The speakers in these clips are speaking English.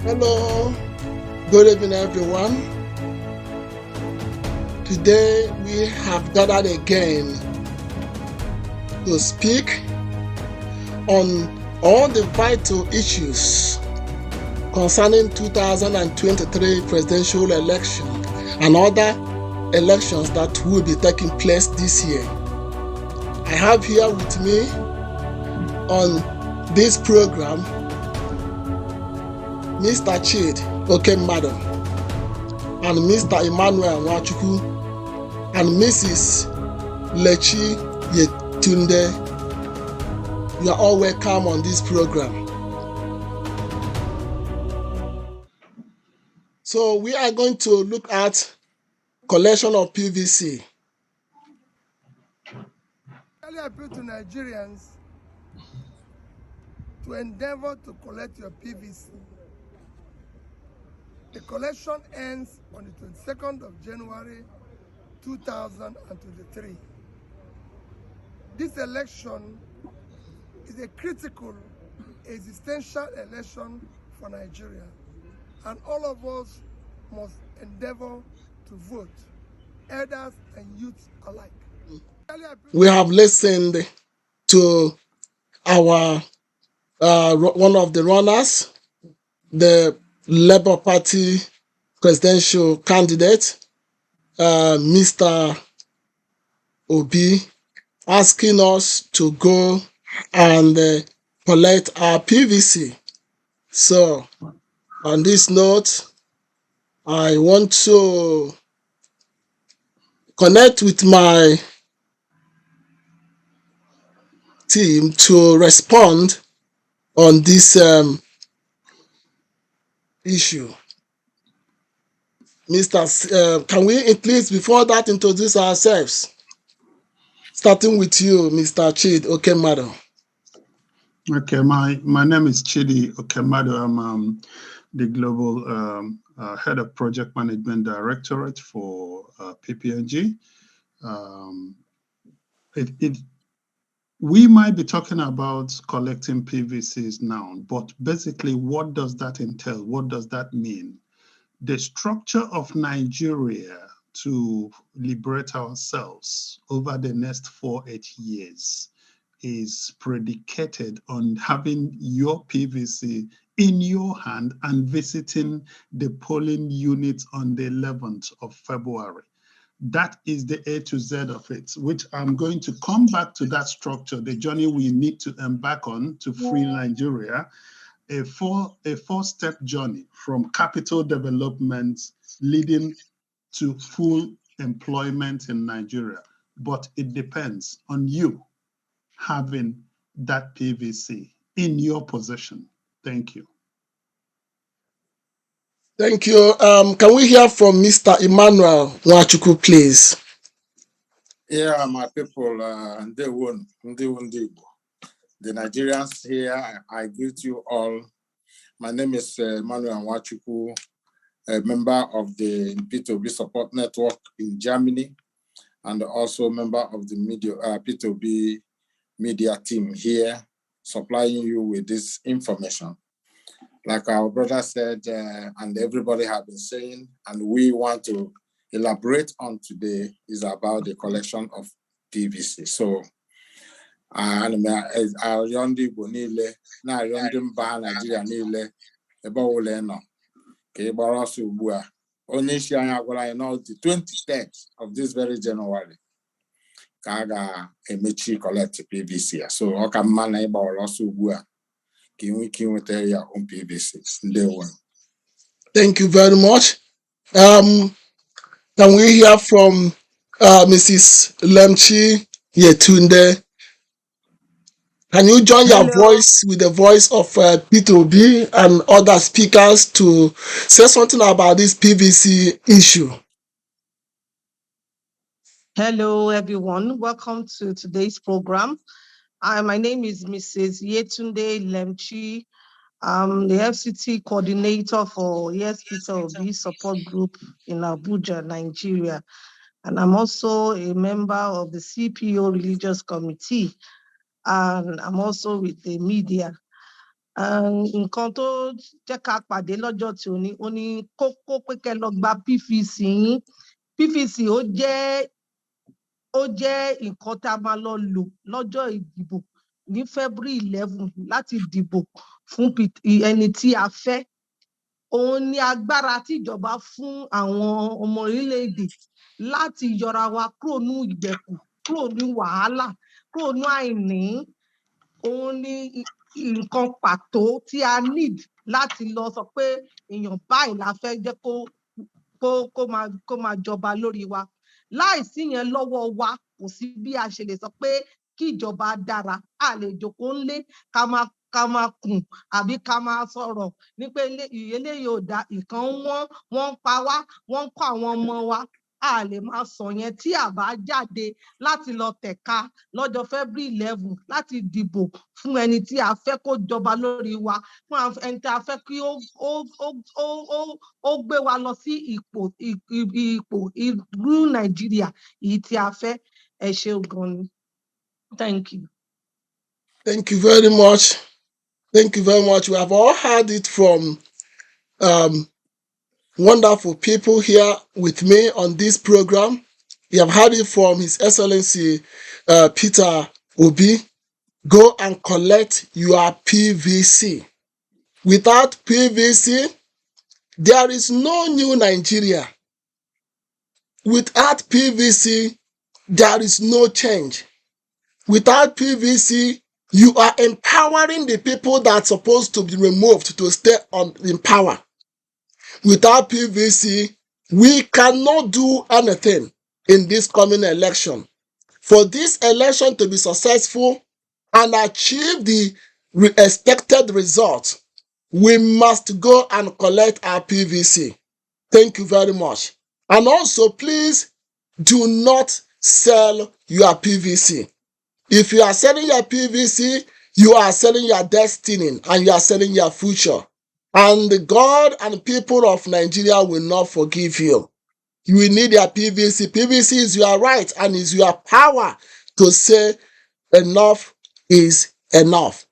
Hello, good evening, everyone. Today we have gathered again to speak on all the vital issues concerning 2023 presidential election and other elections that will be taking place this year. I have here with me on this program Mr. Chid Okemmadu and Mr. Emmanuel Nwachukwu and Mrs. Lechi Yetunde. You are all welcome on this program. So we are going to look at collection of PVC. I appeal to Nigerians to endeavor to collect your PVC. The collection ends on the 22nd of January 2023. This election is a critical, existential election for Nigeria, and all of us must endeavor to vote, elders and youth alike. We have listened to our one of the runners, the Labour Party presidential candidate, Mr. Obi, asking us to go and collect our PVC. So, on this note, I want to connect with my team to respond on this issue. Can we at least before that introduce ourselves? Starting with you, Mr. Chid Okemmadu. Okay, my name is Chidi Okemmadu. I'm the Global Head of Project Management Directorate for PPNG. We might be talking about collecting PVCs now, but basically what does that entail? What does that mean? The structure of Nigeria to liberate ourselves over the next 4-8 years is predicated on having your PVC in your hand and visiting the polling units on the 11th of February. That is the A to Z of it, which I'm going to come back to that structure, the journey we need to embark on to free Nigeria, a four-step journey from capital development leading to full employment in Nigeria. But it depends on you having that PVC in your possession. Thank you. Thank you. Can we hear from Mr. Emmanuel Nwachukwu, please? Yeah, my people, the Nigerians here, I greet you all. My name is Emmanuel Nwachukwu, a member of the P2B Support Network in Germany, and also member of the P2B media team here, supplying you with this information. Like our brother said, and everybody have been saying, and we want to elaborate on today is about the collection of PVC. So, Ayondi Bonile, na Ayondi Mba Nigeria Nile, Eba Oleno, Kebara Subua, Onishi Ayagwala, the 23rd of this very January, Kaga Emechi collect PVC. So, Okamana Eba Olosubua. Thank you very much. Can we hear from Mrs. Lechi Yetunde? Can you join your voice with the voice of P2B and other speakers to say something about this PVC issue? Hello, everyone. Welcome to today's program. My name is Mrs. Yetunde Lemchi. I'm the FCT coordinator for Yes Peter Obi support group in Abuja, Nigeria. And I'm also a member of the CPO Religious Committee. And I'm also with the media. nǹkan tó jẹ́ ká pàdé lọ́jọ́ tí ó ní kókó pé kẹ́ lọ gba PVC yín. PVC ó jẹ́ nǹkan tá a máa lọ lò lọ́jọ́ ìdìbò ní February 11 láti dìbò fún ẹni tí a fẹ́. Òun ni agbára tí ìjọba fún àwọn ọmọ orílẹ̀-èdè láti yọra wa kúrò ní ìgbèkùn, kúrò ní wàhálà, kúrò ní àìní. Òun ni nǹkan pàtó tí a need láti lọ sọ pé èèyàn báyìí la fẹ́ jẹ́ kó máa jọba lórí wa. Láìsí yẹn lọ́wọ́ wa, kò sí bí a ṣe lè sọ pé kí ìjọba dára. A lè jókòó ńlé ká máa kùn àbí ká máa sọ̀rọ̀ ní pé eléyìí ò dá, ìkan wọ́n ń pa wá, wọ́n ń kọ́ àwọn ọmọ wa. A lè máa sọ yẹn tí a bá jáde láti lọ tẹ̀ka lọ́jọ́ February 11 láti dìbò fún ẹni tí a fẹ́ kó jọba lórí wa, fún ẹni tí a fẹ́ kí ó gbé wa lọ sí ipò ìlú Nàìjíríà èyí tí a fẹ́. Ẹ ṣé gan ni. Thank you. Thank you very much. Thank you very much. We have all heard it from wonderful people here with me on this program. You have heard it from His Excellency Peter Obi. Go and collect your PVC. Without PVC, there is no new Nigeria. Without PVC, there is no change. Without PVC, you are empowering the people that are supposed to be removed to stay in power. Without PVC, we cannot do anything in this coming election. For this election to be successful and achieve the expected result, we must go and collect our PVC. Thank you very much. And also, please do not sell your PVC. If you are selling your PVC, you are selling your destiny and you are selling your future. And God and people of Nigeria will not forgive you. You will need your PVC. PVC is your right and is your power to say enough is enough.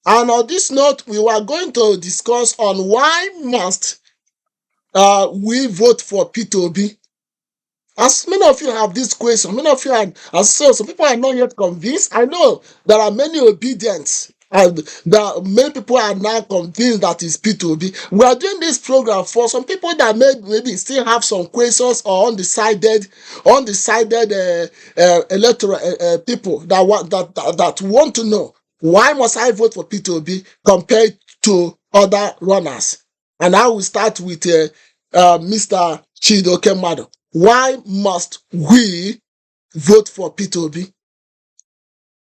And on this note, we were going to discuss on why must we vote for Peter Obi. As many of you have this question, many of you are so people are not yet convinced. I know there are many obedient, and many people are now convinced that it's Peter Obi. We are doing this program for some people that maybe still have some questions or undecided electoral people that want to know why must I vote for Peter Obi compared to other runners. And I will start with Mr. Chidoke Mado. Why must we vote for Peter Obi?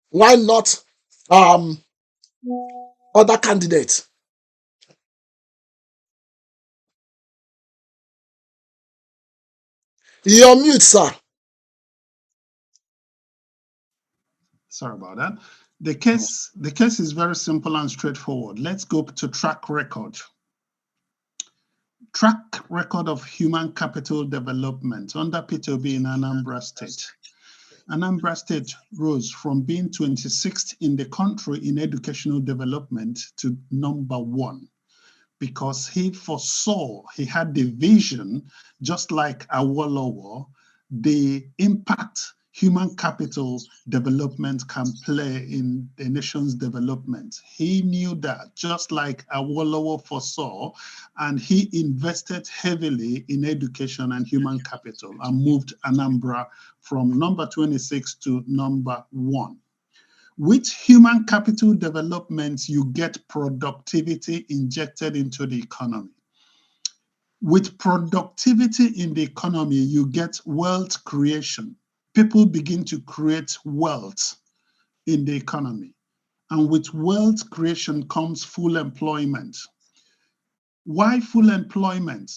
Why not other candidates? You're on mute, sir. Sorry about that. The case is very simple and straightforward. Let's go to track record. Track record of human capital development under Peter Obi in Anambra State. Anambra State rose from being 26th in the country in educational development to number 1 because he foresaw, he had the vision, just like Awolowo, the impact human capital development can play in the nation's development. He knew that, just like Awolowo foresaw, and he invested heavily in education and human capital and moved Anambra from number 26 to number 1. With human capital development, you get productivity injected into the economy. With productivity in the economy, you get wealth creation. People begin to create wealth in the economy. And with wealth creation comes full employment. Why full employment?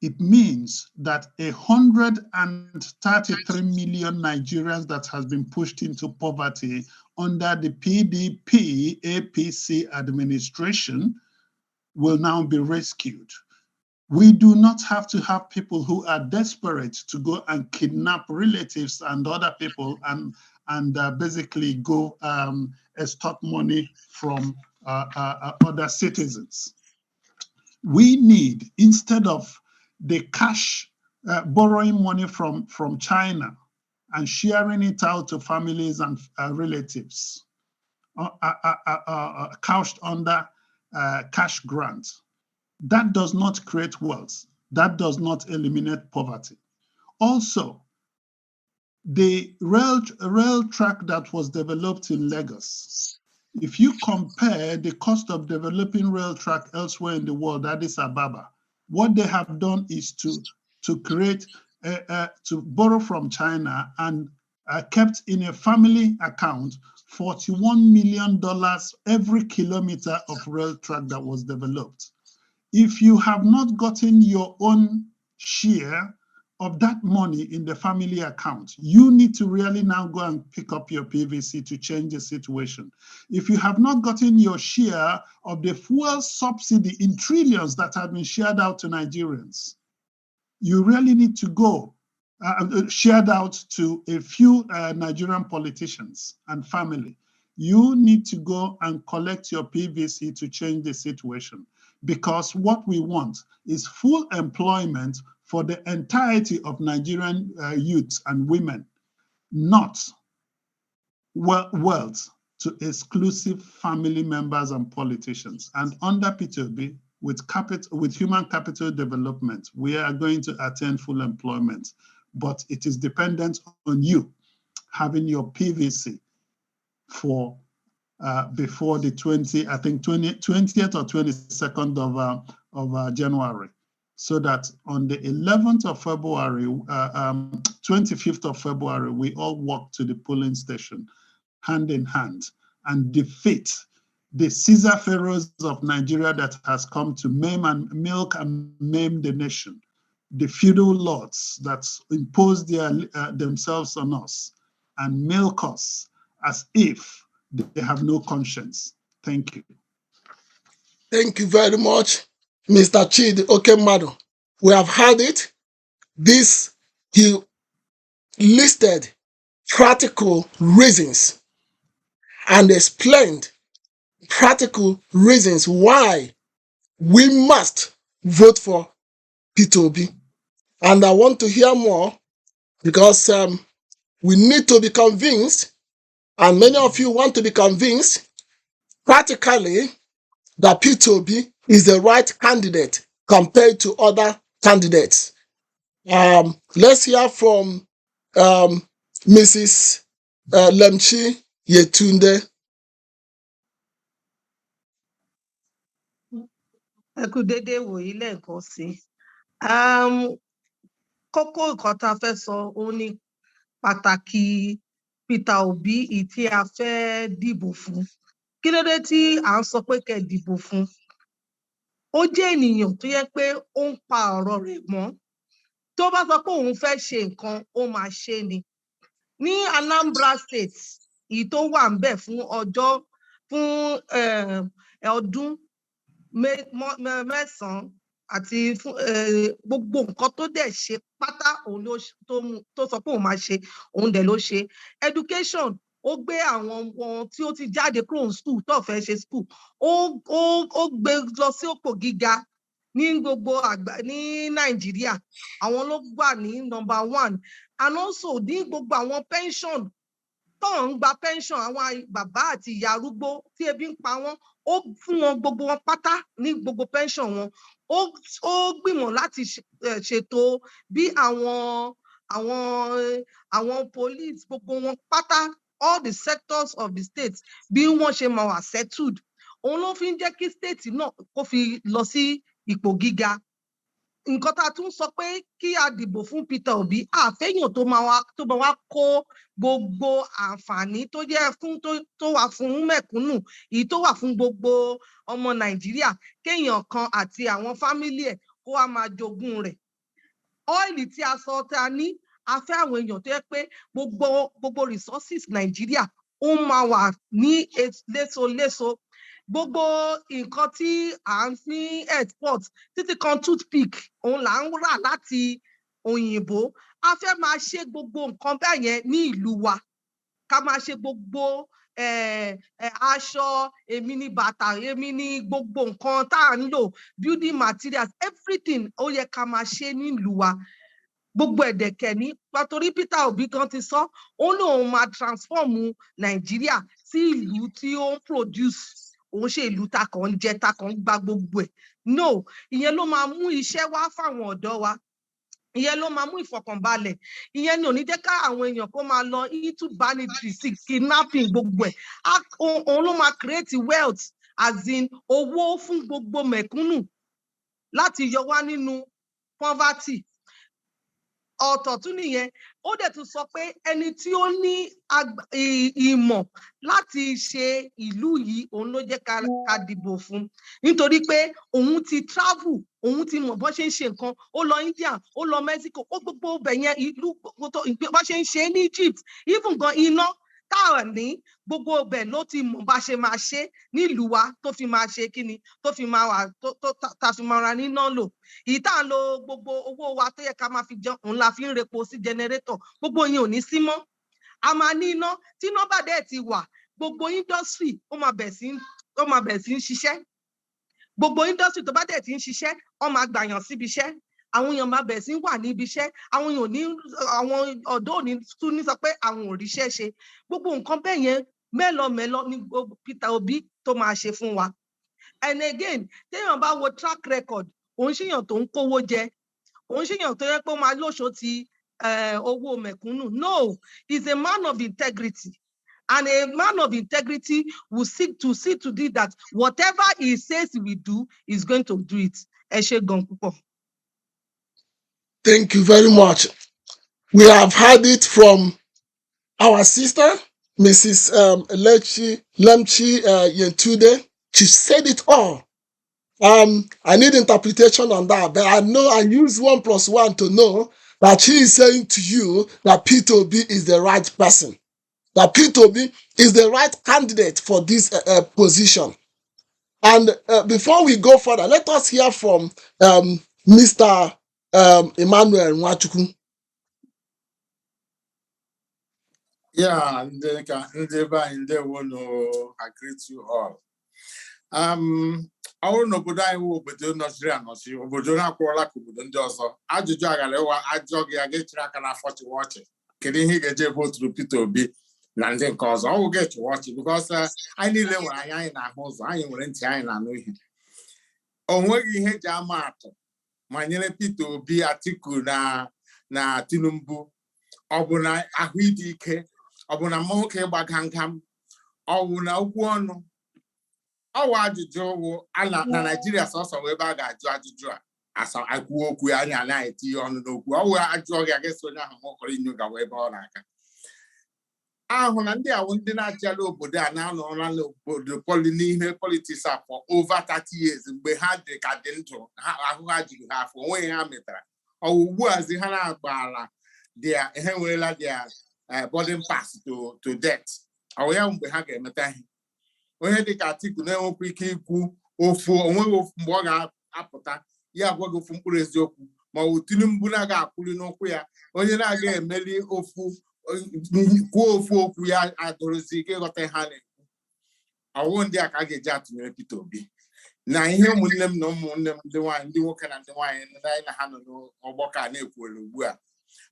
It means that 133 million Nigerians that has been pushed into poverty under the PDP APC administration will now be rescued. We do not have to have people who are desperate to go and kidnap relatives and other people and basically go extort money from other citizens. We need, instead of the cash borrowing money from China and sharing it out to families and relatives, couched under cash grants, that does not create wealth. That does not eliminate poverty. Also, the rail track that was developed in Lagos, if you compare the cost of developing rail track elsewhere in the world, Addis Ababa, what they have done is to create, to borrow from China and kept in a family account $41 million every kilometer of rail track that was developed. If you have not gotten your own share of that money in the family account, you need to really now go and pick up your PVC to change the situation. If you have not gotten your share of the fuel subsidy in trillions that have been shared out to Nigerians, you really need to go, shared out to a few Nigerian politicians and family. You need to go and collect your PVC to change the situation, because what we want is full employment for the entirety of Nigerian youths and women, not wealth to exclusive family members and politicians. And under P2B, with human capital development, we are going to attain full employment, but it is dependent on you having your PVC for before the 20th or 22nd of January, so that on the 11th of February, 25th of February, we all walk to the polling station hand in hand and defeat the Caesar pharaohs of Nigeria that has come to maim and milk and maim the nation, the feudal lords that impose themselves on us and milk us as if they have no conscience. Thank you. Thank you very much, Mr. Chidi Okemado. We have heard it. He listed practical reasons and explained practical reasons why we must vote for P2B. And I want to hear more, because we need to be convinced, and many of you want to be convinced practically that P2B is the right candidate compared to other candidates. Let's hear from Mrs. Lemchi Yetunde. Ẹ kú dédé wòyí lẹ́ẹ̀kan sí. Kókó nǹkan tá a fẹ́ sọ òun ni pàtàkì Peter Obi tí a fẹ́ dìbò fún. Kí ló dé tí à ń sọ pé kẹ́ dìbò fún? Ó jẹ́ ènìyàn tó yẹ pé ó ń pa ọ̀rọ̀ rẹ̀ mọ́. Tó bá sọ pé òun fẹ́ ṣe nǹkan, ó máa ṣe ni. Ní Anambra State, èyí tó wà ń bẹ̀ fún ọdún mẹ́sàn-án àti fún gbogbo nǹkan tó dẹ̀ ṣe pátá òun tó sọ pé òun máa ṣe, òun dẹ̀ ló ṣe. Education, ó gbé àwọn ọmọ tí ó ti jáde kúrò ní school tó fẹ́ ṣe school, ó gbé lọ sí òpó gíga ní gbogbo ní Nàìjíríà. Àwọn ló wà ní number 1. And also ní gbogbo àwọn pension tó ń gba pension, àwọn bàbá àti ìyá arúgbó tí ebi ń pa wọ́n, ó fún wọn gbogbo wọn pátá ní gbogbo pension wọn. Ó gbìmọ̀ láti ṣètò bí àwọn police gbogbo wọn pátá, all the sectors of the state, bí wọ́n ṣe máa wà settled. Òun ló fi ń jẹ́ kí state náà kó fi lọ sí ipò gíga. Nǹkan tá a tún sọ pé kí a dìbò fún Peter Obi, àfẹ́yàn tó máa wá kó gbogbo àǹfààní tó jẹ́ tó wà fún mẹ̀kúnnù, èyí tó wà fún gbogbo ọmọ Nàìjíríà, kéèyàn kan àti àwọn fámílì ẹ̀ kó wá máa jogún rẹ̀. Ọ́ìlì tí a sọ tá a ní, a fẹ́ àwọn èèyàn tó yẹ pé gbogbo resources Nàìjíríà ó máa wà ní léṣoléṣo. Gbogbo nǹkan tí à ń ní export, títí kan toothpick, òun là ń rà láti òyìnbó. A fẹ́ máa ṣe gbogbo nǹkan bẹ́ẹ̀ yẹn ní ìlú wa. Ká máa ṣe gbogbo aṣọ, èmi ni bàtà, èmi ni gbogbo nǹkan tá à ń lò, building materials, everything ó yẹ ká máa ṣe nílùú wa. Gbogbo ẹ̀dẹ̀kẹ̀ ní pàtórí Peter Obi kan ti sọ, ó lóun máa transform Nàìjíríà sí ìlú tí ó ń produce, òun ṣe ìlú ta kàn ń jẹ, ta kàn ń gba gbogbo ẹ̀. No, ìyẹn ló máa mú iṣẹ́ wá fáwọn ọ̀dọ́ wa. Ìyẹn ló máa mú ìfọ̀kànbalẹ̀. Ìyẹn ni ò ní jẹ́ ká àwọn èèyàn kó máa lọ into banditry, kidnapping gbogbo ẹ̀. Òun ló máa create wealth, as in owó fún gbogbo mẹ̀kúnnù láti yọ wá nínú poverty. Ọ̀tọ̀ tún nìyẹn, ó dẹ̀ tún sọ pé ẹni tí ó ní ìmọ̀ láti ṣe ìlú yìí, òun ló jẹ́ ká dìbò fún, nítorí pé òun ti travel, òun ti mọ̀ bó ṣe ń ṣe nǹkan, ó lọ India, ó lọ Mexico, ó gbogbo ibẹ̀ yẹn ìlú bó ṣe ń ṣe ní Egypt, even gan iná táà ní gbogbo ibẹ̀ ló ti mọ̀ bá ṣe máa ṣe nílùú wa tó fi máa ṣe kíni, tó fi máa wà tá fi máa ra níná lò. Èyí tá à ń lo gbogbo owó wa tó yẹ ká máa fi jẹun, òun la fi ń repo sí generator, gbogbo yẹn ò ní sí mọ́. A máa ní iná, tí iná bá dẹ̀ ti wà, gbogbo industry ó máa bẹ̀ sí ń ṣiṣẹ́. Gbogbo industry tó bá dẹ̀ ti ń ṣiṣẹ́, ó máa gbàyàn síbi iṣẹ́. Àwọn èèyàn máa bẹ̀ sí wà níbi iṣẹ́. Àwọn ọ̀dọ́ òní tún ní sọ pé àwọn ò ríṣẹ́ ṣe. Gbogbo nǹkan bẹ́ẹ̀ yẹn mẹ́lọmẹ́lọ ni Peter Obi tó máa ṣe fún wa. And again, téèyàn bá wo track record, òun ṣèyàn tó ń kówó jẹ, òun ṣèyàn tó yẹ pé ó máa lóṣò ti owó mẹ̀kúnnù. No, he's a man of integrity. And a man of integrity will seek to do that. Whatever he says he will do, he's going to do it. Ẹ ṣé gan púpọ̀. Thank you very much. We have heard it from our sister, Mrs. Lemchi Yetunde. She said it all. I need interpretation on that, but I know I use 1 + 1 to know that she is saying to you that Peter Obi is the right person, that Peter Obi is the right candidate for this position. And before we go further, let us hear from Mr. Emmanuel Nwachukwu. Yeah, I greet you all. Our obodo anyị wụ obodo nọchiri anọchi, obodo na-akwụrụla ka obodo ndị ọzọ. Ajụjụ agara ịwa ajọ gị aga echiri aka n'afọ chịwa ọchị. Kedu ihe ị ga-eje voturu Peter Obi na ndị nke ọzọ? Ọ wụ ga-echiwa ọchị because anyị niile nwere anya anyị na-ahụ ụzọ, anyị nwere ntị anyị na-anụ ihe. O nweghị ihe eji ama atụ ma nyere Peter Obi, Atiku na Tinubu. Ọ bụ na ahụ ịdị ike, ọ bụ na mmanwụ ka ịgba gangam, ọ bụ na okwu ọnụ. Ọwa ajụjụ wụ na Naịjirịa sọsọ wee ebe a ga-ajụ ajụjụ a asa akwuo okwu ya anya na-etinye ọnụ n'okwu. Ọwụ ajụọ gị aga-esi onye ahụ mọkọrọ inyo gawa ebe ọ na-aga. Ahụ na ndị awụ ndị na-achịala obodo a na-anọrọla n'obodo n'ihe politiks a for over 30 years mgbe ha dị ka dị ndụ, ahụ ha jiri ha afọ onweghị ha metara. Ọwụ ugbu azi ha na-agbala ha enwerela their boarding pass to death. Ọwụ ya mgbe ha ga-emeta ihe. Onye dịka Atiku na-enwekwa ike ikwu onweghị ofu mgbe ọ ga-apụta ya agwa gị ofu mkpụrụ eziokwu, ma ọ bụ Tinubu na-aga akwụli n'okwu ya, onye na-aga emeli kwuo ofu okwu ya adọrọzi ike ịghọta ha na-ekwu. Ọwụ ndị a ka a ga-eji atụnyere Peter Obi na ihe ụmụnne m na ụmụnne m ndị nwaanyị, ndị nwoke na ndị nwaanyị ndị anyị na ha nọ n'ọgbọ ka na-ekwuola ugbu a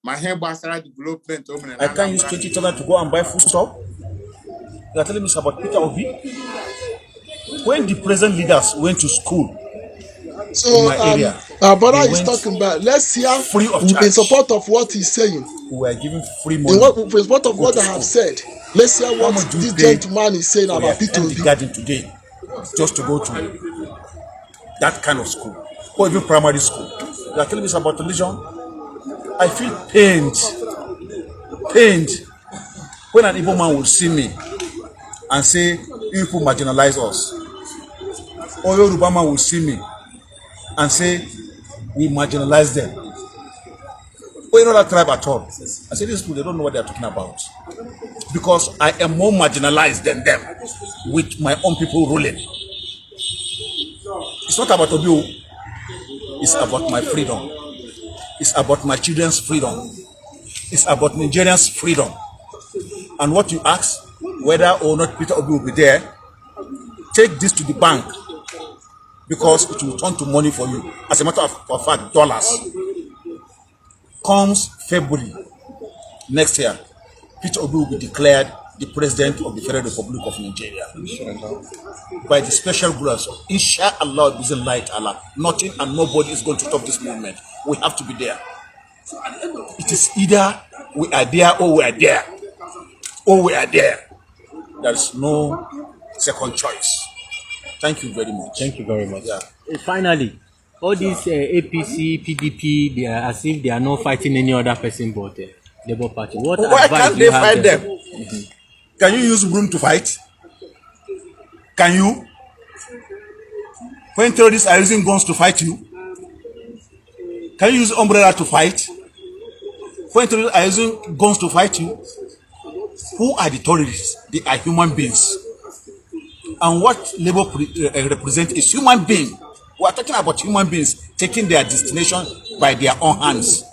ma ihe gbasara development o mere. I can't use 20,000 to go and buy food stuff. You are telling me about Peter Obi? When the present leaders went to school in my area, our brother is talking about, let's hear free of charge. In support of what he's saying. We were given free money. In support of what I have said, let's hear what this gentleman is saying about Peter Obi. Garden today, just to go to that kind of school, or even primary school. You are telling me about religion? I feel pained when an Igbo man will see me and say, you people marginalize us. Or Yoruba man will see me and say, we marginalize them. Or another tribe at all. I say, these people, they don't know what they're talking about. Because I am more marginalized than them, with my own people ruling. It's not about Obi, it's about my freedom. It's about my children's freedom. It's about Nigerians' freedom. And what you ask, whether or not Peter Obi will be there, take this to the bank because it will turn to money for you. As a matter of fact, dollars. Comes February next year, Peter Obi will be declared the President of the Federal Republic of Nigeria. By the special grace of Inshallah, Allah, nothing and nobody is going to stop this movement. We have to be there. It is either we are there or we are there. Or we are there. There's no second choice. Thank you very much. Thank you very much. Yeah. Finally, all these APC, PDP, they are as if they are not fighting any other person but Labour Party. What Why advice can't do you they have fight them? Mm-hmm. Can you use broom to fight? Can you? When terrorists are using guns to fight you, can you use umbrella to fight? When terrorists are using guns to fight you, who are the terrorists? They are human beings. And what Labour represents is human being. We are talking about human beings taking their destination by their own hands.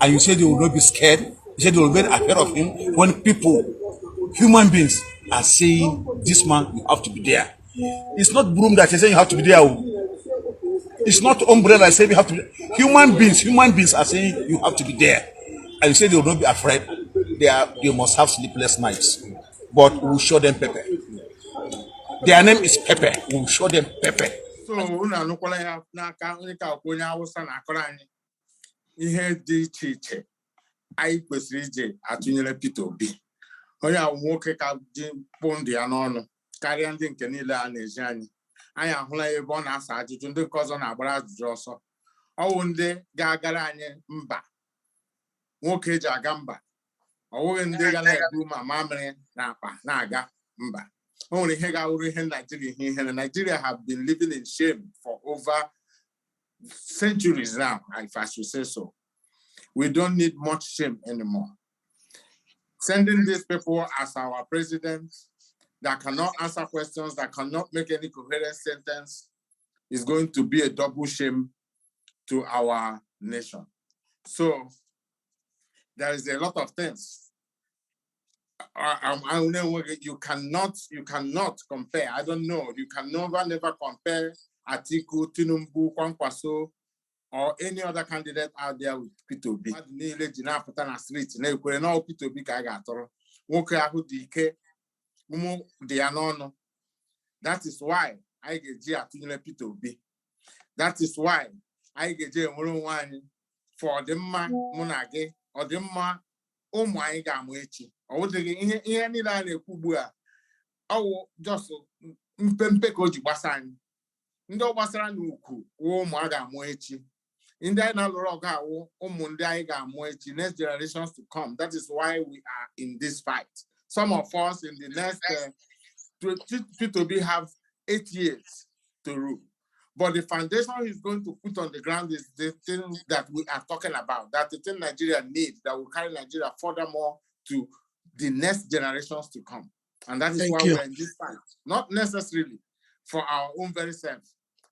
And you say they will not be scared. You say they will be ahead of him when people, human beings, are saying, this man, you have to be there. It's not broom that is saying you have to be there. It's not umbrella saying you have to be there. Human beings are saying you have to be there. And you say they will not be afraid. They must have sleepless nights. But we will show them pepper. Their name is Pepper. We will show them pepper. So una nukwala ya n'aka onye ka onye Hausa na-akọrọ anyị ihe dị iche iche anyị kwesịrị ije atụnyere Peter Obi. Onye ahụ nwoke ka ji pụndụ ya n'ọnụ karịa ndị nke niile a na-eji anyị ahụla ya ebe ọ na-asa ajụjụ ndị nke ọzọ na-agbara ajụjụ ọsọ. Ọwụ ndị ga-agara anyị mba nwoke eji aga mba, ọ wụghị ndị ga na-ebu ma mamịrị na akpa na-aga mba. Nigeria have been living in shame for over centuries now, if I should say so. We don't need much shame anymore. Sending these people as our president that cannot answer questions, that cannot make any coherent sentence, is going to be a double shame to our nation. So there is a lot of things. You cannot compare. I don't know. You can never compare Atiku, Tinubu, Kwankwaso, or any other candidate out there with Peter Obi. That is why I get Peter Obi. That is why I get for the man Munage or the man ụmụ ga-amụ ọ wụdịghị ihe niile a na-ekwu ugbu a ọwụ just mpempe ka o ji gbasa anyị. Ndị ọ gbasara n'ukwu ụmụ a ga-amụ echi. Ndị anyị na-alụrụ ọgụ awụ ụmụ ndị anyị ga-amụ echi, next generations to come. That is why we are in this fight. Some of us in the next Peter Obi have 8 years to rule. But the foundation he's going to put on the ground is the thing that we are talking about, that the thing Nigeria needs, that will carry Nigeria furthermore to the next generations to come. And that is why we're in this fight. Not necessarily for our own very self.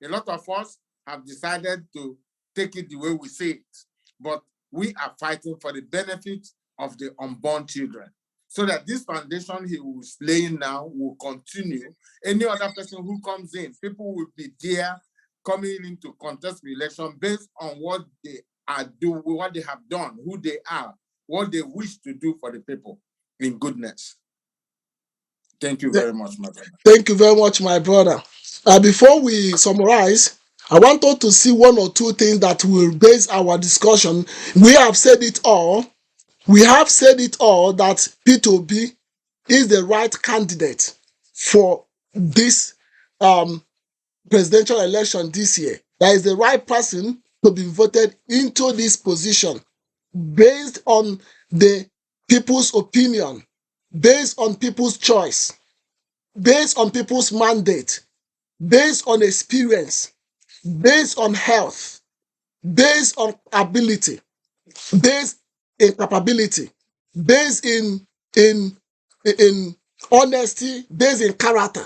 A lot of us have decided to take it the way we see it. But we are fighting for the benefit of the unborn children. So that this foundation he was laying now will continue. Any other person who comes in, people will be there coming into contest the election based on what they are doing, what they have done, who they are, what they wish to do for the people in goodness. Thank you very much, my brother. Thank you very much, my brother. Before we summarize, I wanted to see one or two things that will base our discussion. We have said it all. We have said it all that Peter Obi is the right candidate for this presidential election this year. That is the right person to be voted into this position based on the people's opinion, based on people's choice, based on people's mandate, based on experience, based on health, based on ability, based in capability, based in honesty, based in character.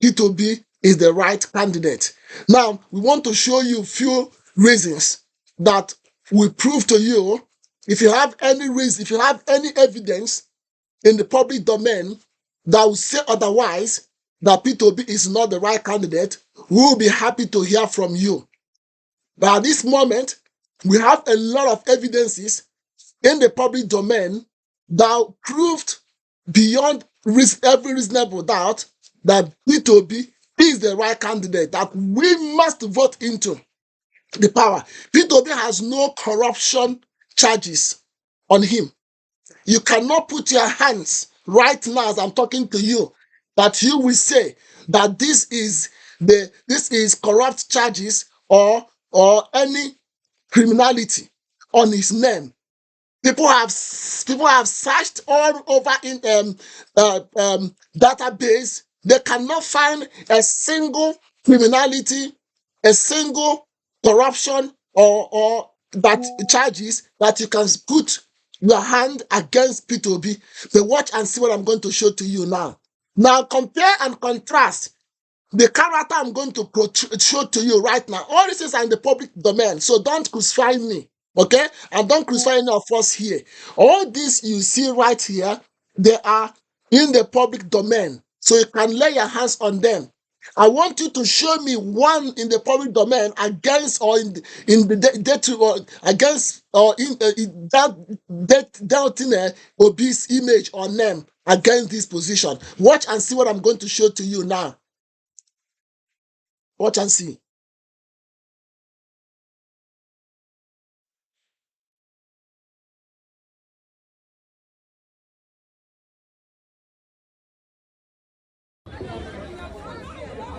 Peter Obi is the right candidate. Now, we want to show you a few reasons that will prove to you, if you have any reason, if you have any evidence in the public domain that will say otherwise, that P2B is not the right candidate, we will be happy to hear from you. But at this moment, we have a lot of evidences in the public domain that proved beyond every reasonable doubt that P2B is the right candidate that we must vote into the power. P2B has no corruption charges on him. You cannot put your hands right now as I'm talking to you that you will say that this is corrupt charges or any criminality on his name. People have searched all over in database. They cannot find a single criminality, a single corruption or that charges that you can put your hand against P2B. But watch and see what I'm going to show to you now. Now compare and contrast the character I'm going to show to you right now. All this is in the public domain, so don't crucify me, okay? And don't crucify any of us here. All this you see right here, they are in the public domain, so you can lay your hands on them. I want you to show me one in the public domain against or in the or against or in that obese image or name against this position. Watch and see what I'm going to show to you now. Watch and see.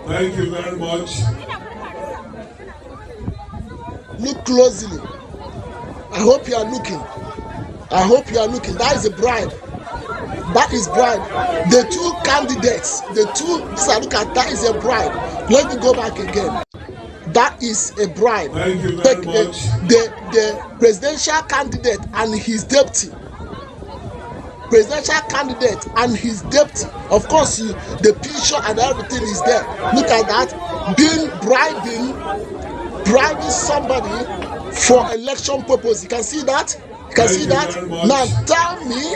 Thank you very much. Look closely. I hope you are looking. I hope you are looking. That is a bribe. That is bribe. The two candidates, this I look at, that is a bribe. Let me go back again. That is a bribe. Thank you very much. The presidential candidate and his deputy. Presidential candidate and his deputy. Of course, the picture and everything is there. Look at that. Bribing somebody for election purpose. You can see that? You can see that? Now tell me,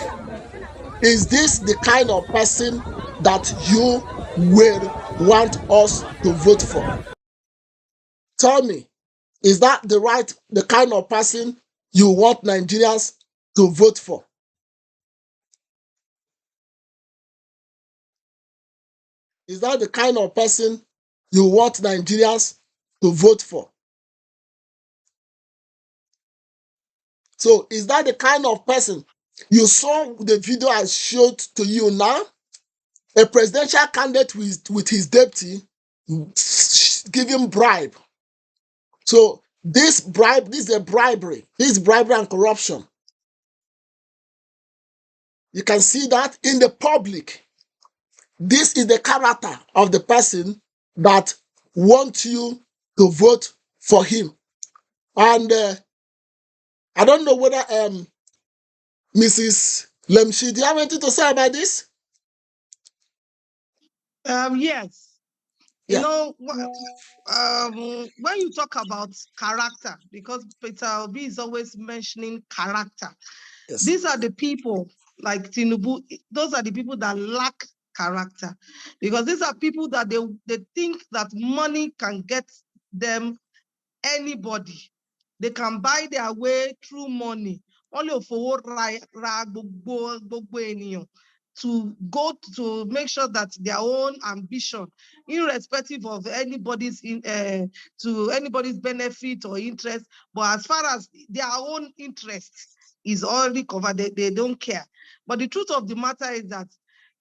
is this the kind of person that you will want us to vote for? Tell me, is that the kind of person you want Nigerians to vote for? Is that the kind of person you want Nigerians to vote for? So is that the kind of person you saw the video I showed to you now? A presidential candidate with his deputy giving bribe. So this is a bribery. This is bribery and corruption. You can see that in the public. This is the character of the person that wants you to vote for him. And I don't know whether Mrs. Lemshi, do you have anything to say about this? Yes. Yeah. You know, when you talk about character, because Peter Obi is always mentioning character, Yes. These are the people like Tinubu, those are the people that lack character, because these are people that they think that money can get them anybody. They can buy their way through money. Only for to go to make sure that their own ambition, irrespective of anybody's to anybody's benefit or interest, but as far as their own interest is already covered, they don't care. But the truth of the matter is that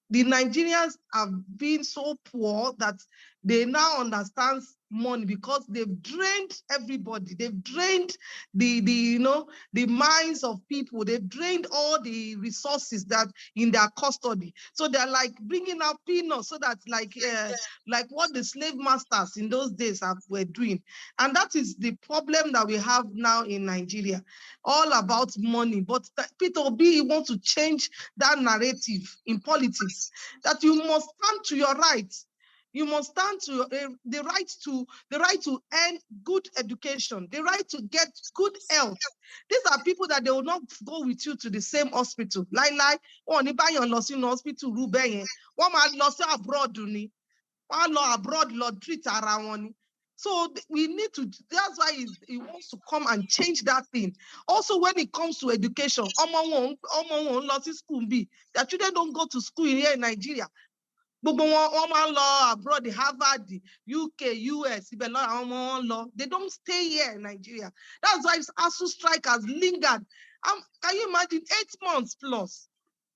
the Nigerians have been so poor that they now understand money, because they've drained everybody. They've drained the minds of people. They've drained all the resources that in their custody. So they're like bringing out peanuts, so that like what the slave masters in those days were doing. And that is the problem that we have now in Nigeria, all about money. But Peter Obi wants to change that narrative in politics, that you must stand to your rights. You must stand to the right to earn good education, the right to get good health. These are people that they will not go with you to the same hospital. Like, oh, ni bayan lọ sínú hospital rú bẹ́ẹ̀ yẹn. Wọ́n máa lọ sí abroad ni. Wọ́n lọ abroad lọ treat ara wọn ni. So we need to, that's why he wants to come and change that thing. Also, when it comes to education, ọmọ wọn lọ sí school bí. Their children don't go to school here in Nigeria. Gbogbo wọn máa ń lọ abroad, Harvard, UK, US, ibẹ̀ lọ àwọn ọmọ wọn lọ. They don't stay here in Nigeria. That's why ASUU strike has lingered. Can you imagine 8 months plus?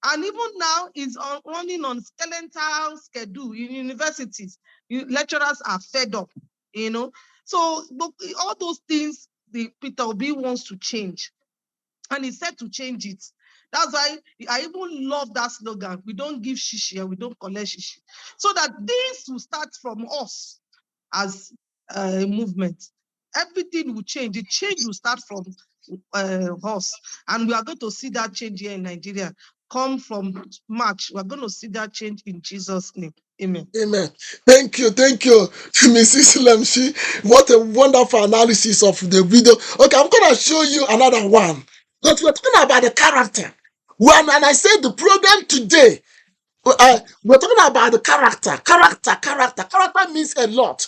And even now, it's running on skeletal schedule in universities. Lecturers are fed up, you know. So all those things, the Peter Obi wants to change. And he said to change it. That's why I even love that slogan. We don't give shishi and we don't collect shishi. So that this will start from us as a movement. Everything will change. The change will start from us. And we are going to see that change here in Nigeria. Come from March. We're going to see that change in Jesus' name. Amen. Amen. Thank you, Mrs. Lemshi. What a wonderful analysis of the video. Okay, I'm going to show you another one. But we're talking about the character. And I said the program today, we're talking about the character. Character means a lot.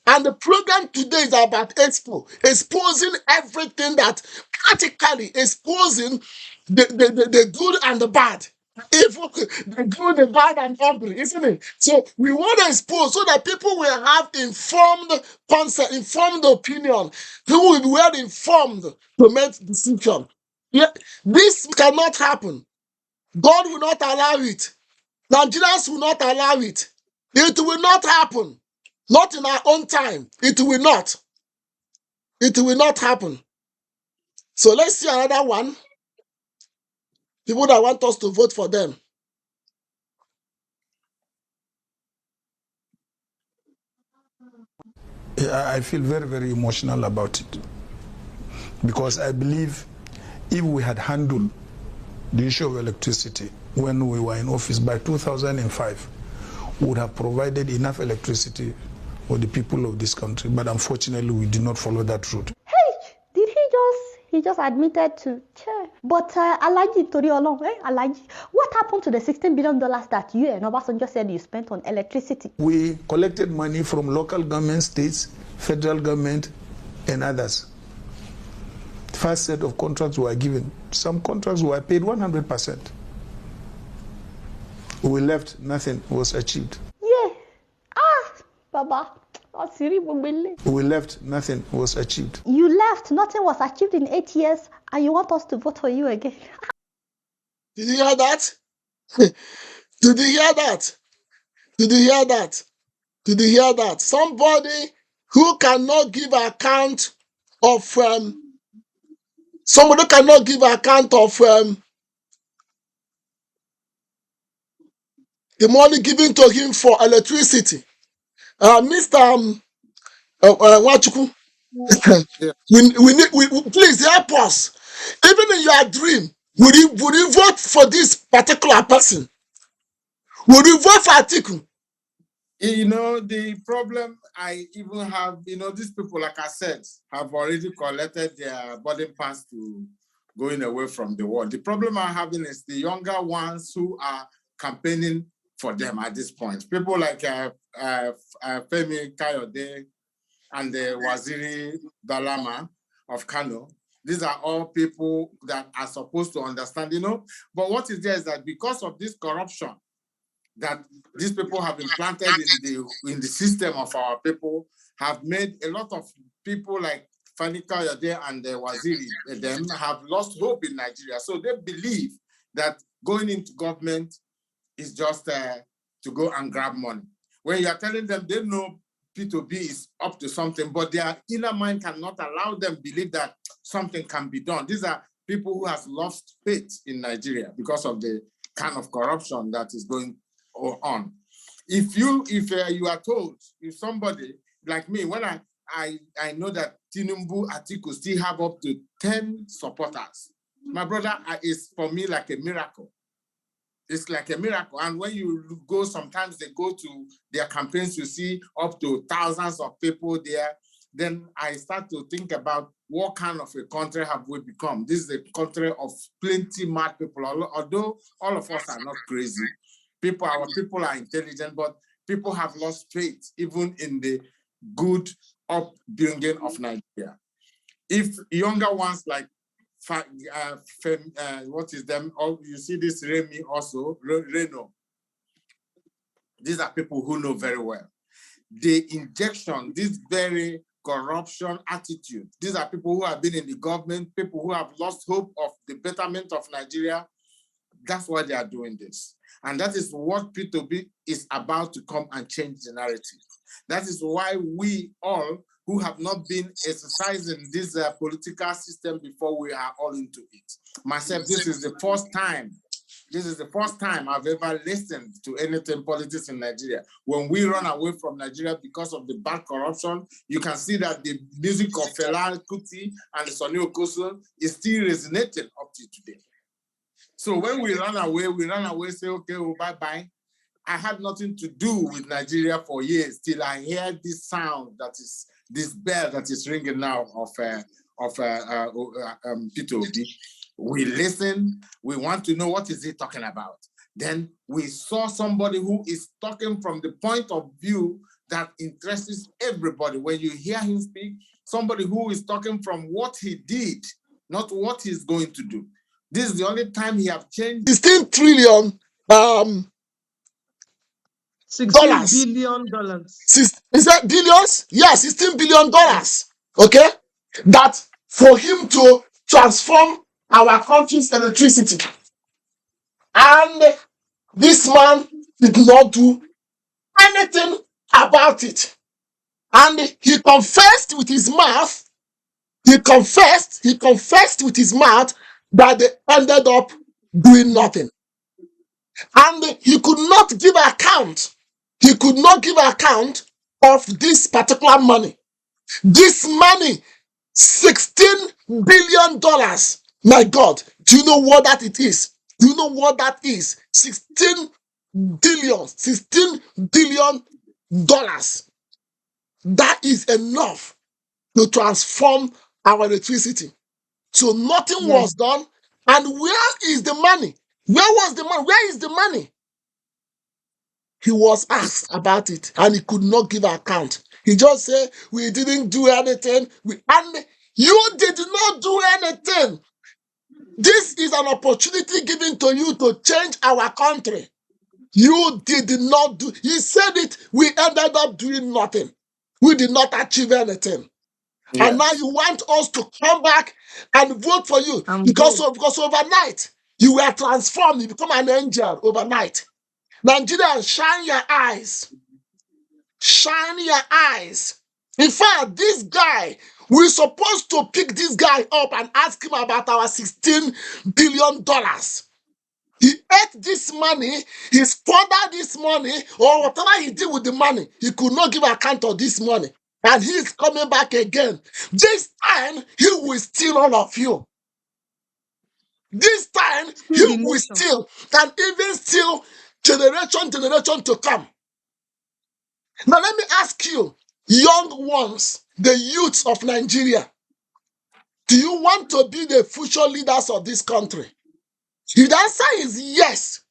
And the program today is about exposing everything that practically exposing the good and the bad. Evil, the good, the bad, and ugly, isn't it? So we want to expose so that people will have informed concept, informed opinion. People will be well informed to make decision. Yeah, this cannot happen. God will not allow it. Nigerians will not allow it. It will not happen. Not in our own time. It will not. It will not happen. So let's see another one. People that want us to vote for them. I feel very, very emotional about it because I believe if we had handled the issue of electricity when we were in office by 2005, we would have provided enough electricity for the people of this country. But unfortunately, we did not follow that route. Hey, did he just admitted to? But Alaji Toriolong, Alaji, what happened to the $16 billion that you and Obasanjo said you spent on electricity? We collected money from local government, states, federal government, and others. The first set of contracts were given. Some contracts were paid 100%. We left, nothing was achieved. Yeah. Baba. We left, nothing was achieved. You left, nothing was achieved in 8 years, and you want us to vote for you again. Did you hear that? Did you hear that? Did you hear that? Did you hear that? Somebody who cannot give account of somebody cannot give account of the money given to him for electricity. Mr. Wachuku, Yeah. we please help us. Even in your dream, would you vote for this particular person? Would you vote for Atiku? You know, the problem I even have, you know, these people, like I said, have already collected their boarding pass to going away from the war. The problem I'm having is the younger ones who are campaigning for them at this point. People like Femi Kayode and the Waziri Dalama of Kano. These are all people that are supposed to understand, you know. But what is there is that because of this corruption that these people have implanted in the system of our people, have made a lot of people like Fani Kayode and the Waziri, them have lost hope in Nigeria. So they believe that going into government is just to go and grab money. When you are telling them they know P2B is up to something, but their inner mind cannot allow them believe that something can be done. These are people who have lost faith in Nigeria because of the kind of corruption that is going on. If you are told, if somebody like me, when I know that Tinubu Atiku still have up to 10 supporters, my brother, is for me like a miracle. It's like a miracle. And when you go, sometimes they go to their campaigns, you see up to thousands of people there. Then I start to think about what kind of a country have we become? This is a country of plenty mad people. Although all of us are not crazy, our people are intelligent, but people have lost faith even in the good upbringing of Nigeria. If younger ones like what is them? Oh, you see this Remy also, Reno. These are people who know very well. The injection, this very corruption attitude. These are people who have been in the government, people who have lost hope of the betterment of Nigeria. That's why they are doing this. And that is what P2B is about to come and change the narrative. That is why we all who have not been exercising this political system before, we are all into it. Myself, this is the first time I've ever listened to anything politics in Nigeria. When we run away from Nigeria because of the bad corruption, you can see that the music of Fela Kuti and Sonny Okosun is still resonating up to today. So when we run away, say, okay, well, bye-bye. I had nothing to do with Nigeria for years till I hear this sound, that is this bell that is ringing now of P2B. We listen, we want to know what is he talking about. Then we saw somebody who is talking from the point of view that interests everybody. When you hear him speak, somebody who is talking from what he did, not what he's going to do. This is the only time he have changed. 16 trillion $16 billion. Is that billions? Yeah, $16 billion. Okay? That for him to transform our country's electricity. And this man did not do anything about it. And he confessed with his mouth, with his mouth that they ended up doing nothing. And he could not give account. He could not give account of this particular money. This money, $16 billion. My God, do you know what that it is? Do you know what that is? $16 billion. That is enough to transform our electricity. So nothing was done. And where is the money? Where was the money? Where is the money? He was asked about it and he could not give account. He just said, we didn't do anything. And you did not do anything. This is an opportunity given to you to change our country. You did not do. He said it. We ended up doing nothing. We did not achieve anything. Yes. And now you want us to come back and vote for you because overnight you were transformed. You become an angel overnight. Nigerians, shine your eyes. Shine your eyes. In fact, this guy, we're supposed to pick this guy up and ask him about our $16 billion. He ate this money, he squandered this money, or whatever he did with the money. He could not give account of this money. And he's coming back again. This time, he will steal all of you. This time, he will steal, and even steal generation to come. Now, let me ask you, young ones, the youths of Nigeria, do you want to be the future leaders of this country? If the answer is yes,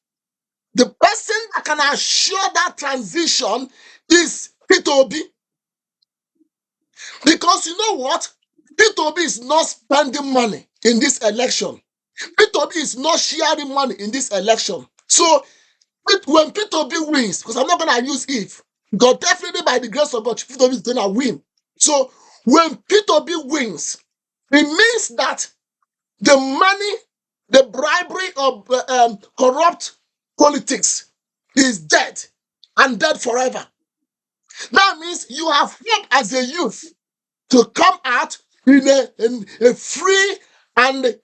the person that can assure that transition is P2B. Because you know what? P2B is not spending money in this election. P2B is not sharing money in this election. So when P2B wins, because I'm not going to use if, because definitely by the grace of God, P2B is going to win. So when P2B wins, it means that the money, the bribery of corrupt politics is dead and dead forever. That means you have hope as a youth to come out in a free and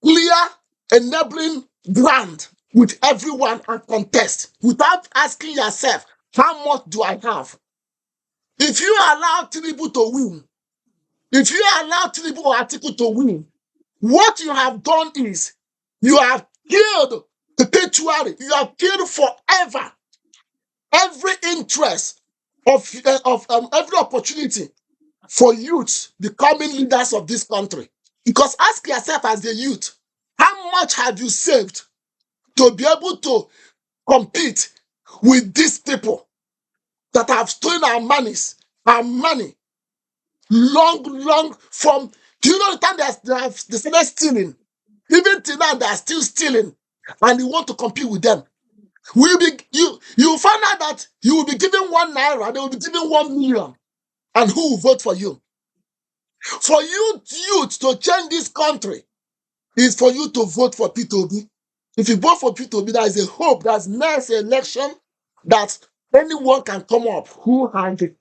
clear enabling ground with everyone and contest without asking yourself, how much do I have? If you allow Tinubu to win, if you allow Tinubu or Atiku to win, what you have done is you have killed perpetually. You have killed forever every interest of every opportunity for youth becoming leaders of this country. Because ask yourself as a youth, how much have you saved to be able to compete with these people that have stolen our money, long from, do you know the time they started stealing? Even till now, they are still stealing, and you want to compete with them. You find out that you will be given 1 naira, they will be giving 1 million, and who will vote for you? For youth to change this country is for you to vote for P2B. If you vote for P2B, there is a hope that next election that anyone can come up who has the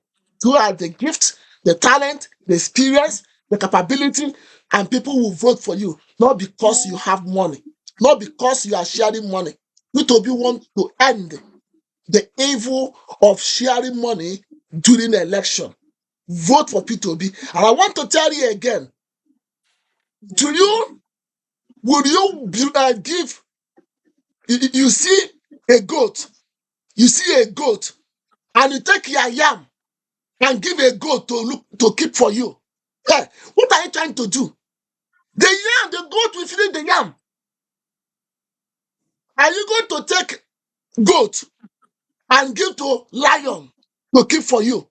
gift, the talent, the experience, the capability, and people will vote for you, not because you have money, not because you are sharing money. P2B want to end the evil of sharing money during the election. Vote for P2B. And I want to tell you again, would you give, you see a goat, and you take your yam and give a goat to keep for you? Hey, what are you trying to do? The goat will feed the yam. Are you going to take goat and give to lion to keep for you?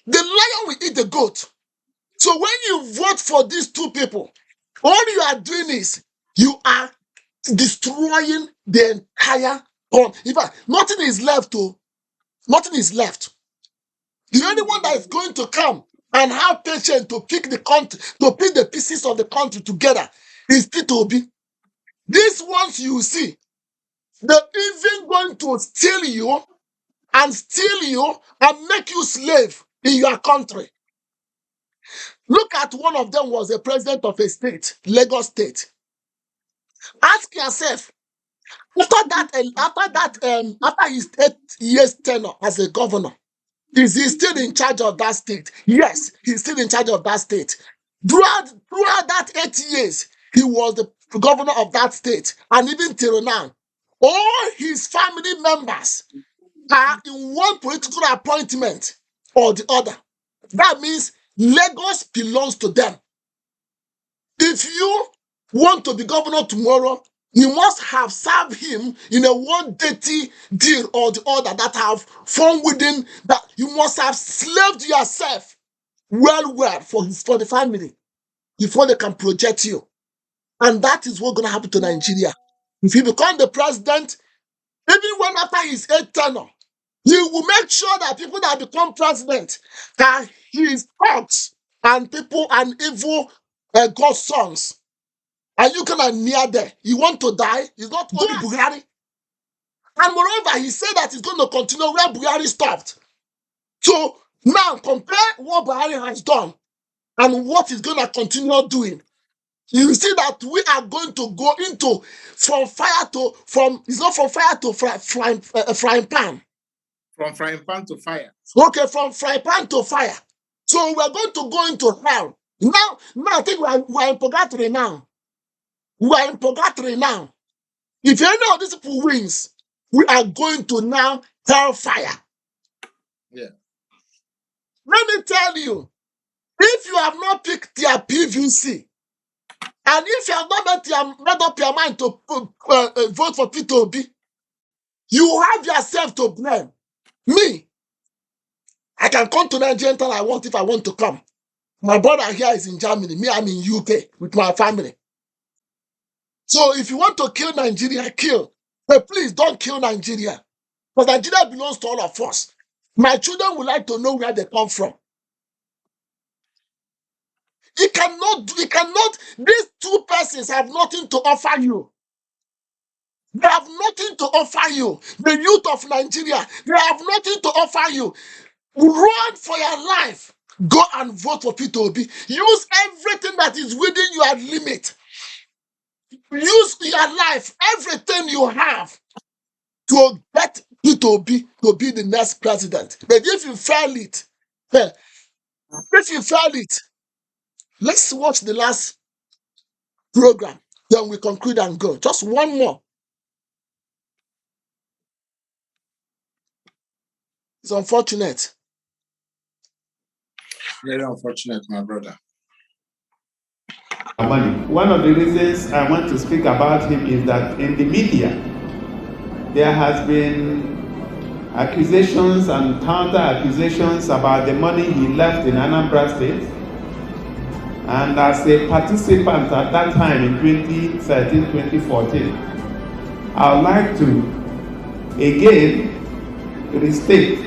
The lion will eat the goat. So when you vote for these two people, all you are doing is you are destroying the entire in fact, nothing is left. Nothing is left. The only one that is going to come and have patience to pick the pieces of the country together is P2B. These ones you see, they're even going to steal you and make you slave in your country. Look at one of them was a president of a state, Lagos State. Ask yourself, after his 8 years tenure as a governor, is he still in charge of that state? Yes, he's still in charge of that state. Throughout that 8 years, he was the governor of that state, and even till now, all his family members are in one political appointment or the other. That means Lagos belongs to them. If you want to be governor tomorrow, you must have served him in a one dirty deal or the other that have formed within that. You must have slaved yourself well for the family before they can project you. And that is what's going to happen to Nigeria. If you become the president, even when after his 8th tenure, he will make sure that people that become president are his thugs and people and evil God's sons. And you cannot near there. You want to die? It's not only Buhari. And moreover, he said that he's going to continue where Buhari stopped. So now compare what Buhari has done and what he's going to continue doing. You see that we are going to go into it's not from fire to frying pan. From frying pan to fire. Okay, from frying pan to fire. So we're going to go into hell. Now I think we're in purgatory now. We are in purgatory now. If any of these people wins, we are going to now hellfire. Yeah. Let me tell you, if you have not picked your PVC, and if you have not made up your mind to vote for P2B, you have yourself to blame. Me, I can come to Nigeria anytime I want if I want to come. My brother here is in Germany. Me, I'm in UK with my family. So if you want to kill Nigeria, kill. But please don't kill Nigeria. Because Nigeria belongs to all of us. My children would like to know where they come from. These two persons have nothing to offer you. They have nothing to offer you. The youth of Nigeria, they have nothing to offer you. Run for your life. Go and vote for P2B. Use everything that is within your limit. Use your life, everything you have, to get P2B to be the next president. But if you fail it, let's watch the last program. Then we conclude and go. Just one more. It's unfortunate. Very unfortunate, my brother. One of the reasons I want to speak about him is that in the media, there has been accusations and counter accusations about the money he left in Anambra State. And as a participant at that time in 2013-2014, I would like to again restate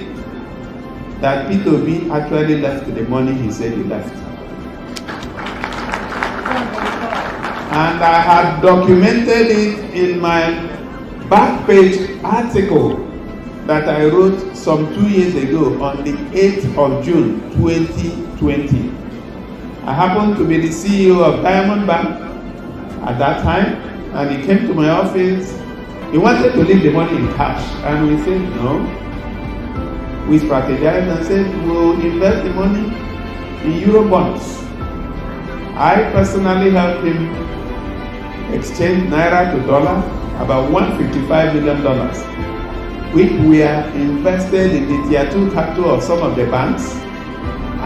that P2B actually left the money he said he left. And I had documented it in my back page article that I wrote some 2 years ago on the 8th of June 2020. I happened to be the CEO of Diamond Bank at that time, and he came to my office. He wanted to leave the money in cash, and we said no. We strategized and said we'll invest the money in Euro bonds. I personally helped him exchange naira to dollar, about $155 million, which were invested in the tier 2 capital of some of the banks,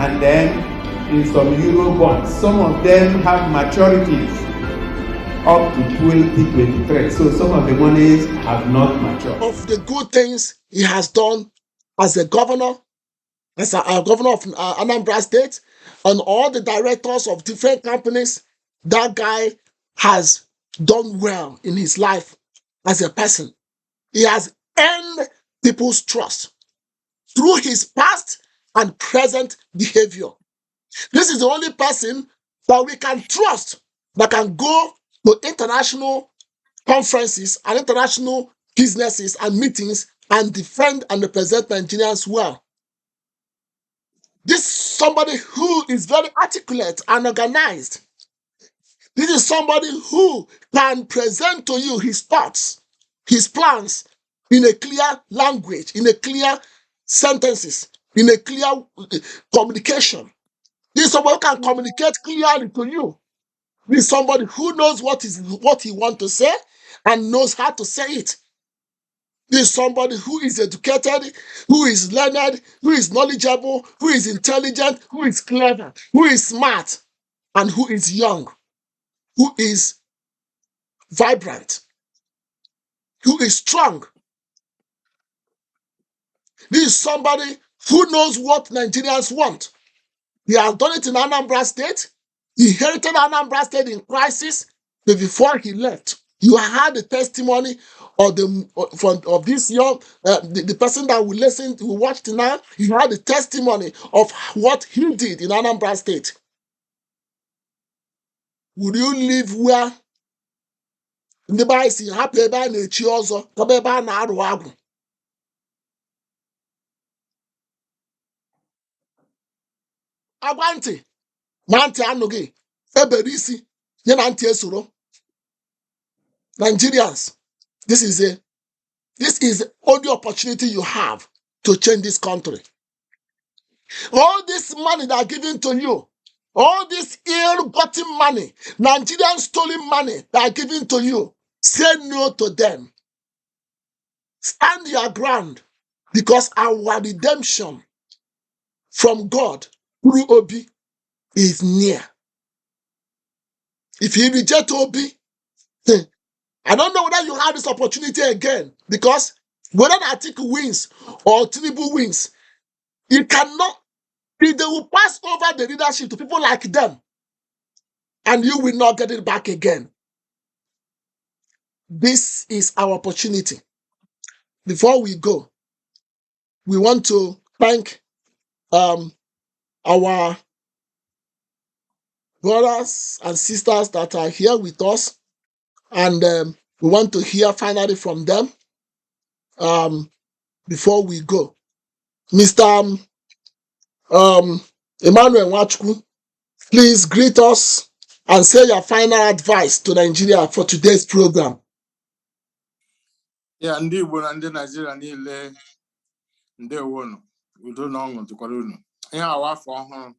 and then in some Euro bonds. Some of them have maturities up to 2023, so some of the monies have not matured. Of the good things he has done as a governor, as a governor of Anambra State, and all the directors of different companies, that guy has done well in his life as a person. He has earned people's trust through his past and present behavior. This is the only person that we can trust that can go to international conferences and international businesses and meetings and defend and represent Nigerians well. This is somebody who is very articulate and organized. This is somebody who can present to you his thoughts, his plans in a clear language, in a clear sentences, in a clear communication. This is somebody who can communicate clearly to you. This is somebody who knows what he wants to say and knows how to say it. This is somebody who is educated, who is learned, who is knowledgeable, who is intelligent, who is clever, who is smart, and who is young, who is vibrant, who is strong. This is somebody who knows what Nigerians want. He has done it in Anambra State. He inherited Anambra State in crisis, but before he left, you had the testimony of this young, the person that will listen, will watch now. You had the testimony of what he did in Anambra State. Would you live where the Bible says, "Happy ebe a na-echi ọzọ, kaba ebe a na-arụ agwụ"? Agwa ntị, ma ntị anụghị, ebere isi, nye na ntị esoro. Nigerians, this is the only opportunity you have to change this country. All this money that are given to you, all this ill-gotten money, Nigerian stolen money that are given to you, say no to them. Stand your ground, because our redemption from God through Obi is near. If you reject Obi, I don't know whether you have this opportunity again, because whether Atiku wins or Tinubu wins, you cannot, they will pass over the leadership to people like them, and you will not get it back again. This is our opportunity. Before we go, we want to thank our brothers and sisters that are here with us, and we want to hear finally from them before we go. Mr. Emmanuel Nwachukwu, please greet us and say your final advice to Nigeria for today's program. Yeah, ndị Igbo na ndị Nigeria niile, ndewonu, udo na ọṅụ dịkwara unu. Ihe awa afọ ọhụrụ,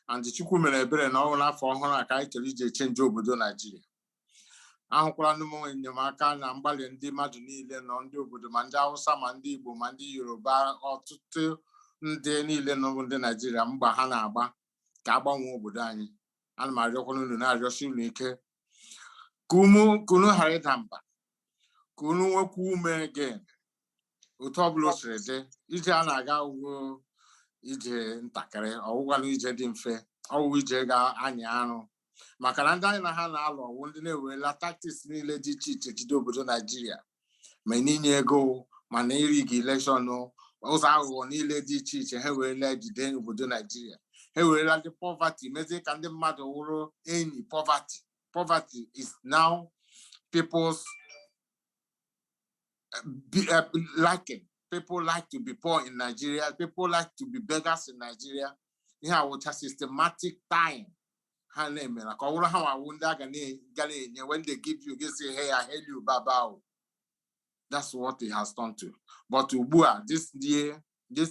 and Chukwu mere ebere na ọnwụ n'afọ ọhụrụ a ka anyị chọrọ ije chenji obodo Nigeria. ahụkwara m enyemaka na mgbalị ndị mmadụ niile nọ ndị obodo ma ndị Hausa ma ndị Igbo ma ndị Yoruba ọtụtụ ndị niile nọ ndị Naijiria mgba ha na-agba ka agbanwe obodo anyị. Ana m arịọkwana unu na-arịọsi unu ike ka unu ghara ịda mba, ka unu nwekwa ume again otu ọbụla o siri dị. Ije a na-aga ugbo ije ntakịrị, ọwụgwana ije dị mfe, ọwụ ije ga-anyị arụ, maka na ndị anyị na ha na-alụ ọwụ ndị na-ewerela tactics niile dị iche iche jide obodo Naijiria, ma n'inye ego ma na iri gị elekshọn, ụzọ aghụghọ niile dị iche iche ha werela jide obodo Naijiria. Ha werela ndị poverty mezie ka ndị mmadụ wụrụ enyi poverty. Poverty is now people's liking. People like to be poor in Nigeria. People like to be beggars in Nigeria. Here was a systematic time. When they give you, they say, hey, I hail you, Baba. That's what it has done to. But Ubua, this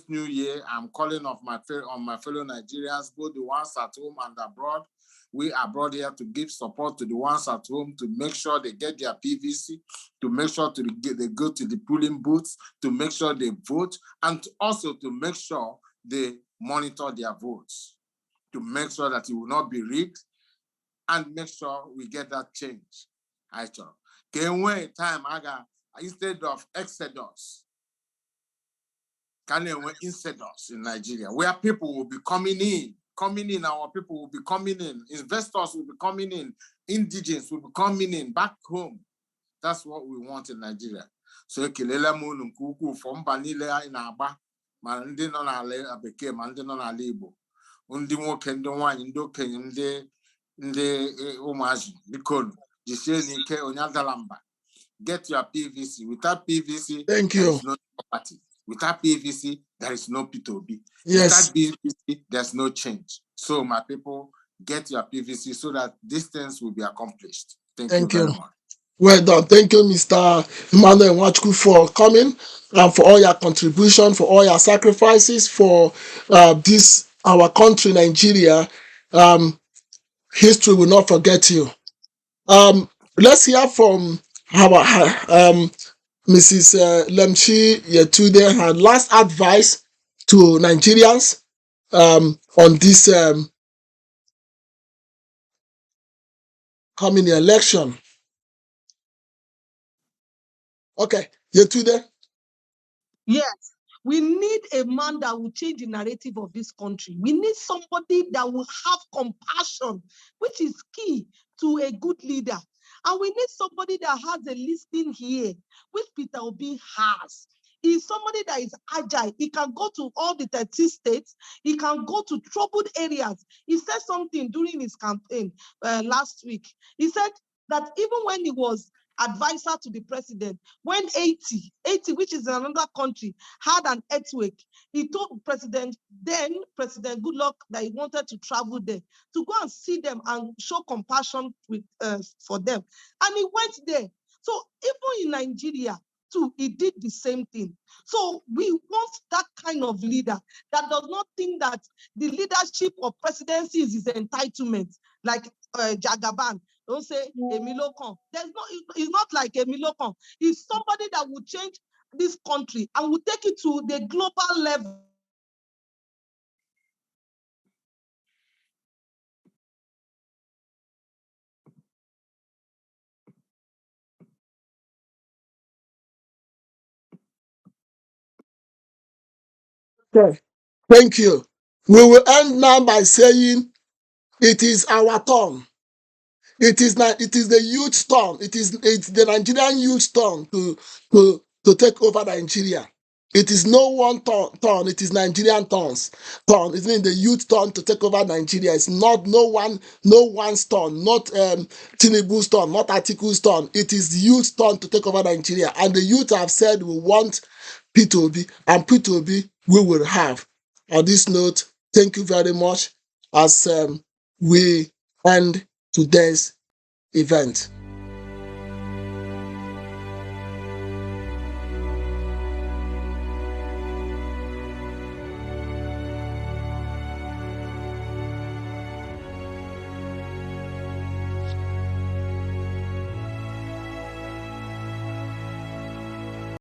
new year, I'm calling on my fellow Nigerians, both the ones at home and abroad. We are brought here to give support to the ones at home, to make sure they get their PVC, to make sure they go to the polling booths, to make sure they vote, and also to make sure they monitor their votes, to make sure that it will not be rigged, and make sure we get that change. Time instead of exodus, incidents in Nigeria, where people will be coming in, our people will be coming in, investors will be coming in, indigents will be coming in back home. That's what we want in Nigeria. So kelela munu nkuku from banile in aba, mandi non ale abeke, mandi non alebo. Undi mo kendo wani ndo kende umaji bikono. Jiseni ke onyadalamba. Get your PVC. Without PVC, Thank there you. is no property. Without PVC, there is no P2B. Yes. Without PVC, there's no change. So, my people, get your PVC so that these things will be accomplished. Thank you very much. Well done. Thank you, Mr. Emmanuel Nwachukwu, for coming and for all your contribution, for all your sacrifices for this, our country, Nigeria. History will not forget you. Let's hear from our Mrs. Lemchi Yetunde, her last advice to Nigerians on this coming election. Okay, Yetunde. Yes, we need a man that will change the narrative of this country. We need somebody that will have compassion, which is key to a good leader. And we need somebody that has a listening ear, which Peter Obi has. He's somebody that is agile. He can go to all the 30 states. He can go to troubled areas. He said something during his campaign last week. He said that even when he was advisor to the president, when Haiti, which is another country, had an earthquake, he told President Goodluck, that he wanted to travel there to go and see them and show compassion for them. And he went there. So even in Nigeria, too, he did the same thing. So we want that kind of leader that does not think that the leadership of presidency is his entitlement, like Jagaban. Don't say Emilio Khan. It's not like Emilio Khan. He's somebody that will change this country and will take it to the global level. Okay. Thank you. We will end now by saying it is our turn. It is the youth turn. It's the Nigerian youth turn to take over Nigeria. It is no one turn. It is Nigerian turn. It's in the youth turn to take over Nigeria. It's not no one's turn, not Tinubu's turn, not Atiku's turn. It is youth turn to take over Nigeria. And the youth have said we want P2B, and P2B we will have. On this note, thank you very much as we end today's event.